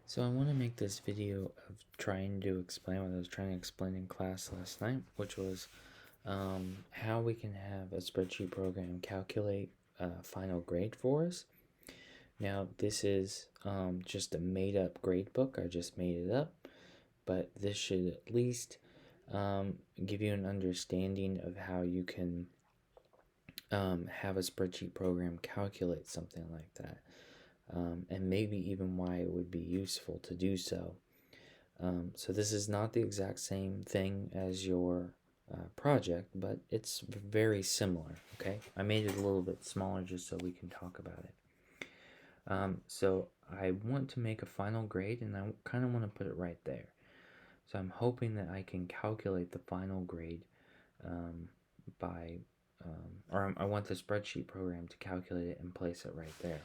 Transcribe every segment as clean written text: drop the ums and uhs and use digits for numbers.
So I want to make this video of trying to explain what I was trying to explain in class last night, which was how we can have a spreadsheet program calculate a final grade for us. Now this is just a made up grade book. I just made it up, but this should at least give you an understanding of how you can have a spreadsheet program calculate something like that. And maybe even why it would be useful to do so. So this is not the exact same thing as your project, but it's very similar, okay? I made it a little bit smaller just so we can talk about it. So I want to make a final grade, and I kind of want to put it right there. So I'm hoping that I can calculate the final grade by, I want the spreadsheet program to calculate it and place it right there.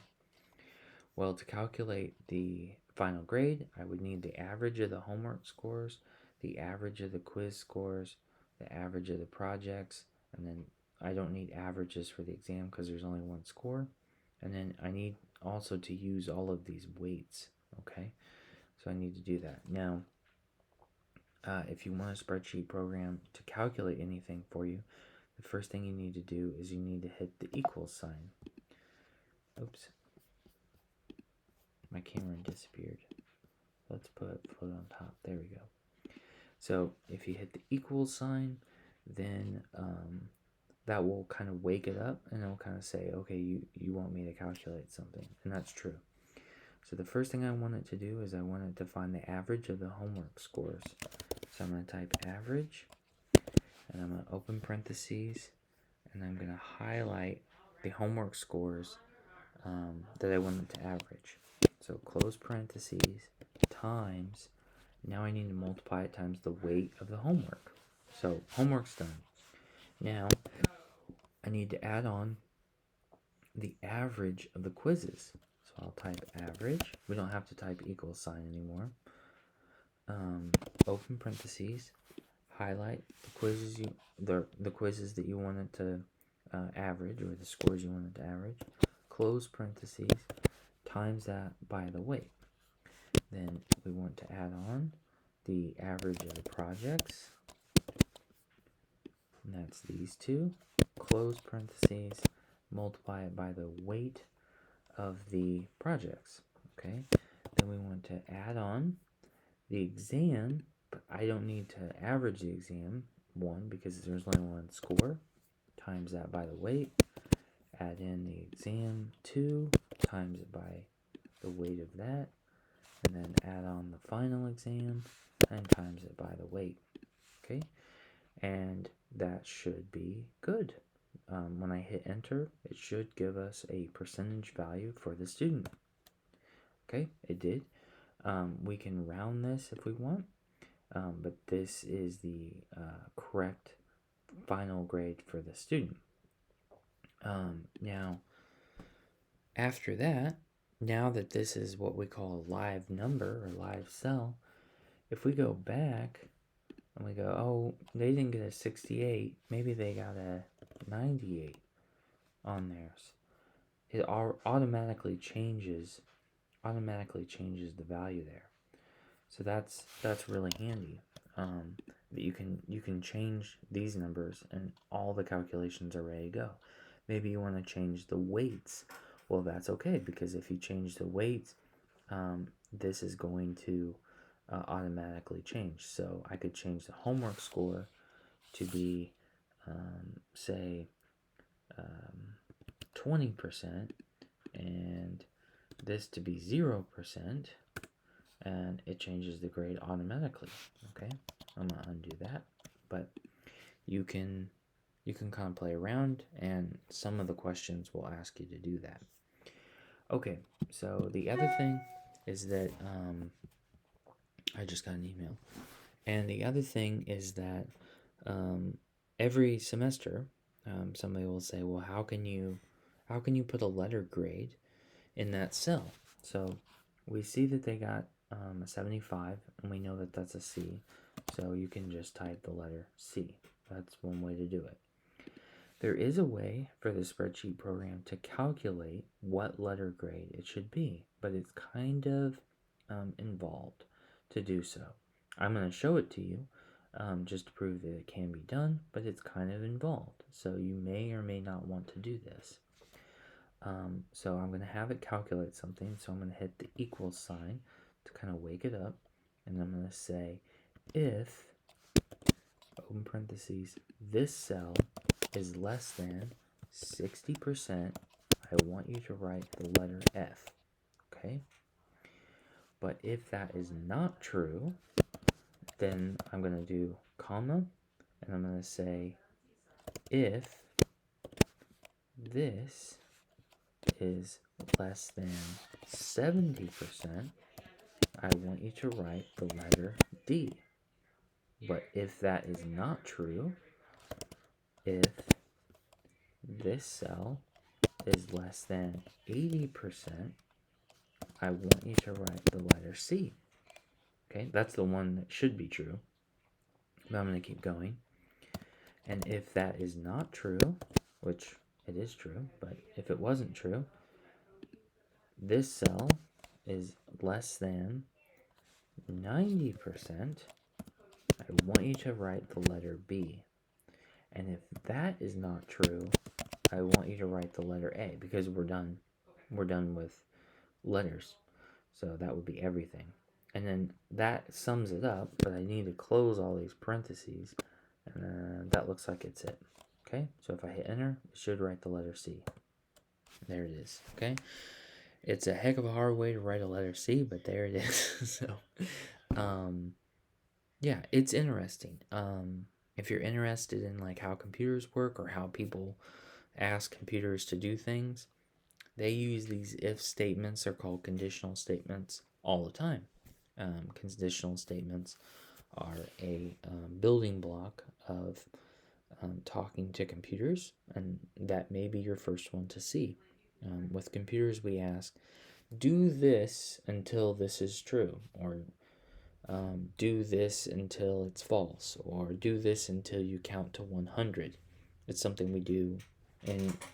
Well, to calculate the final grade, I would need the average of the homework scores, the average of the quiz scores, the average of the projects, and then I don't need averages for the exam because there's only one score. And then I need also to use all of these weights, okay? So I need to do that. Now, if you want a spreadsheet program to calculate anything for you, the first thing you need to do is you need to hit the equal sign. Oops. My camera disappeared. Let's put float on top. There we go. So if you hit the equal sign, then that will kind of wake it up and it'll kind of say, okay, you want me to calculate something. And that's true. So the first thing I want it to do is I want it to find the average of the homework scores. So I'm going to type average, and I'm going to open parentheses, and I'm going to highlight the homework scores that I want it to average. So close parentheses, times, now I need to multiply it times the weight of the homework. So homework's done. Now I need to add on the average of the quizzes. So I'll type average. We don't have to type equal sign anymore. Open parentheses, highlight the quizzes the quizzes that you wanted to average, or the scores you wanted to average. Close parentheses, times that by the weight. Then we want to add on the average of the projects, and that's these two. Close parentheses, multiply it by the weight of the projects. Okay, then we want to add on the exam, but I don't need to average the exam, one, because there's only one score, times that by the weight. Add in the exam, 2, times it by the weight of that, and then add on the final exam and times it by the weight. Okay, and that should be good. When I hit enter, it should give us a percentage value for the student. Okay, it did. We can round this if we want, but this is the correct final grade for the student. Now, after that, now that this is what we call a live number or live cell, if we go back and we go, oh, they didn't get a 68, maybe they got a 98 on theirs. It automatically changes the value there. So that's really handy. That you can change these numbers and all the calculations are ready to go. Maybe you want to change the weights. Well, that's okay, because if you change the weights, this is going to automatically change. So I could change the homework score to be, say, 20%, and this to be 0%, and it changes the grade automatically. Okay, I'm gonna undo that, but you can kind of play around, and some of the questions will ask you to do that. Okay, so the other thing is that I just got an email, and the other thing is that every semester somebody will say, well, how can you put a letter grade in that cell? So we see that they got a 75, and we know that that's a C, so you can just type the letter C. That's one way to do it. There is a way for the spreadsheet program to calculate what letter grade it should be, but it's kind of involved to do so. I'm going to show it to you just to prove that it can be done, but it's kind of involved. So you may or may not want to do this. So I'm going to have it calculate something. So I'm going to hit the equals sign to kind of wake it up. And I'm going to say if, open parentheses, this cell is less than 60%, I want you to write the letter F. Okay? But if that is not true, then I'm going to do comma, and I'm going to say if this is less than 70%, I want you to write the letter D. But if that is not true, if this cell is less than 80%, I want you to write the letter C. Okay, that's the one that should be true. But I'm going to keep going. And if that is not true, which it is true, but if it wasn't true, this cell is less than 90%, I want you to write the letter B. And if that is not true, I want you to write the letter A, because we're done with letters. So that would be everything. And then that sums it up, but I need to close all these parentheses, and that looks like it's it. Okay, so if I hit enter, it should write the letter C. There it is. Okay, it's a heck of a hard way to write a letter C, but there it is. So, yeah, it's interesting. If you're interested in like how computers work or how people ask computers to do things, they use these if statements. They're called conditional statements all the time. Conditional statements are a building block of talking to computers, and that may be your first one to see. With computers, we ask, do this until this is true, or do this until it's false, or do this until you count to 100. It's something we do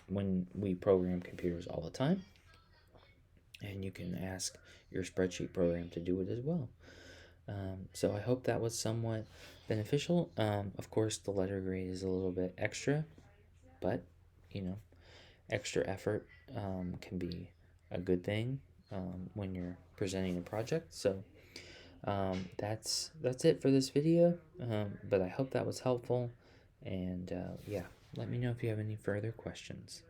when we program computers all the time, and you can ask your spreadsheet program to do it as well. So I hope that was somewhat beneficial. Of course, the letter grade is a little bit extra, but extra effort can be a good thing when you're presenting a project. So that's it for this video. But I hope that was helpful, and yeah, let me know if you have any further questions.